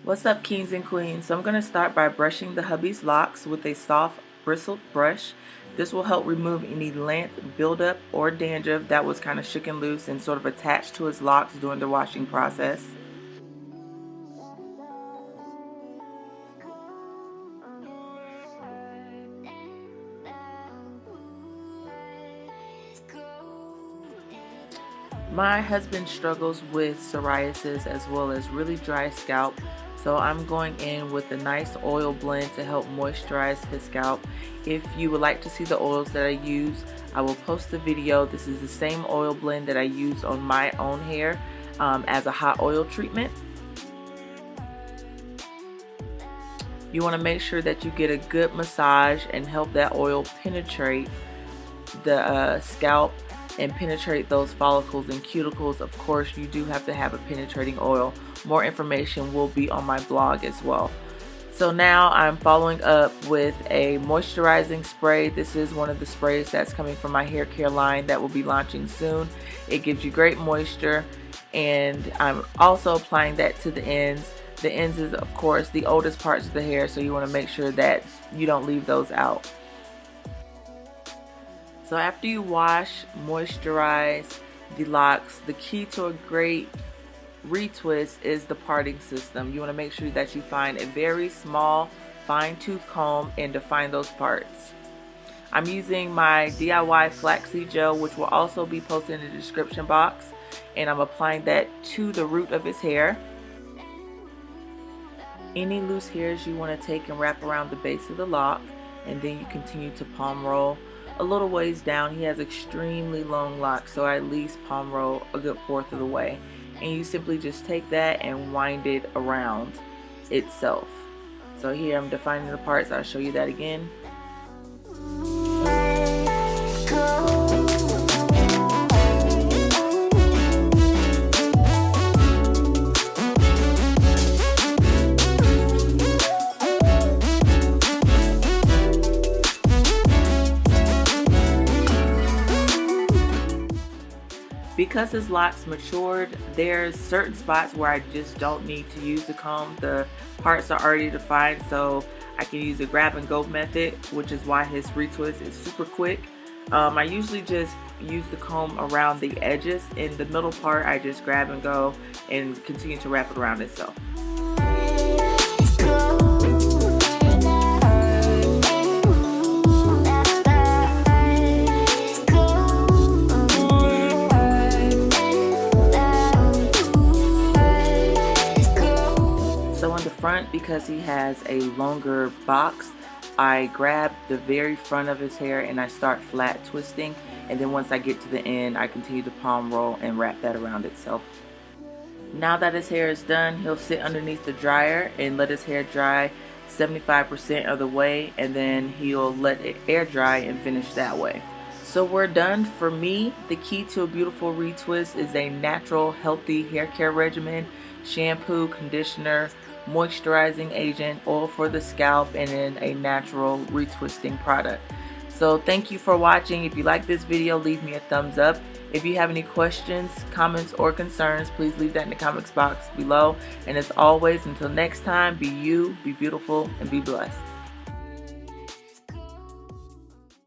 What's up, kings and queens? So I'm going to start by brushing the hubby's locks with a soft bristled brush. This will help remove any length, buildup, or dandruff that was kind of shook and loose and sort of attached to his locks during the washing process. My husband struggles with psoriasis as well as really dry scalp, so I'm going in with a nice oil blend to help moisturize his scalp. If you would like to see the oils that I use, I will post the video. This is the same oil blend that I use on my own hair as a hot oil treatment. You want to make sure that you get a good massage and help that oil penetrate the scalp and penetrate those follicles and cuticles. Of course, you do have to have a penetrating oil. More information will be on my blog as well. So now I'm following up with a moisturizing spray. This is one of the sprays that's coming from my hair care line that will be launching soon. It gives you great moisture, and I'm also applying that to the ends. The ends is, of course, the oldest parts of the hair, so you want to make sure that you don't leave those out. So after you wash, moisturize the locks, the key to a great retwist is the parting system. You want to make sure that you find a very small fine tooth comb and define those parts. I'm using my DIY flaxseed gel, which will also be posted in the description box, and I'm applying that to the root of his hair. Any loose hairs you want to take and wrap around the base of the lock, and then you continue to palm roll a little ways down. He has extremely long locks, so I at least palm roll a good fourth of the way, and you simply just take that and wind it around itself. So here I'm defining the parts. I'll show you that again. Because his locks matured, there's certain spots where I just don't need to use the comb. The parts are already defined, so I can use the grab and go method, which is why his retwist is super quick. I usually just use the comb around the edges. In the middle part, I just grab and go and continue to wrap it around itself. Front, because he has a longer box, I grab the very front of his hair and I start flat twisting, and then once I get to the end, I continue to palm roll and wrap that around itself. Now that his hair is done, he'll sit underneath the dryer and let his hair dry 75% of the way, and then he'll let it air dry and finish that way. So we're done. For me, the key to a beautiful retwist is a natural, healthy hair care regimen: shampoo, conditioner, moisturizing agent, oil for the scalp, and then a natural retwisting product. So thank you for watching. If you like this video, leave me a thumbs up. If you have any questions, comments, or concerns, please leave that in the comments box below. And as always, until next time, be you, be beautiful, and be blessed.